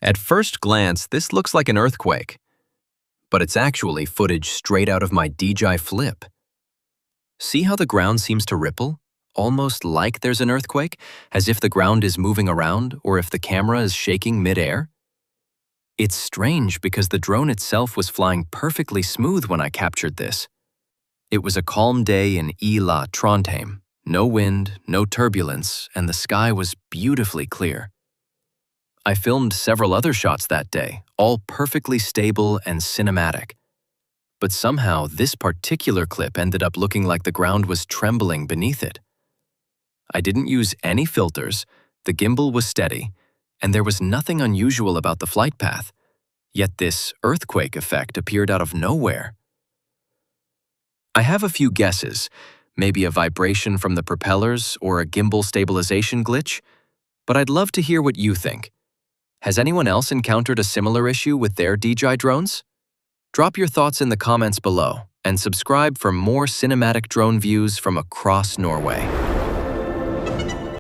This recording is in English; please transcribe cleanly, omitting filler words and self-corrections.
At first glance, this looks like an earthquake, but it's actually footage straight out of my DJI Flip. See how the ground seems to ripple? Almost like there's an earthquake, as if the ground is moving around or if the camera is shaking mid-air? It's strange because the drone itself was flying perfectly smooth when I captured this. It was a calm day in Ila, Trondheim. No wind, no turbulence, and the sky was beautifully clear. I filmed several other shots that day, all perfectly stable and cinematic. But somehow this particular clip ended up looking like the ground was trembling beneath it. I didn't use any filters, the gimbal was steady, and there was nothing unusual about the flight path. Yet this earthquake effect appeared out of nowhere. I have a few guesses, maybe a vibration from the propellers or a gimbal stabilization glitch, but I'd love to hear what you think. Has anyone else encountered a similar issue with their DJI drones? Drop your thoughts in the comments below and subscribe for more cinematic drone views from across Norway.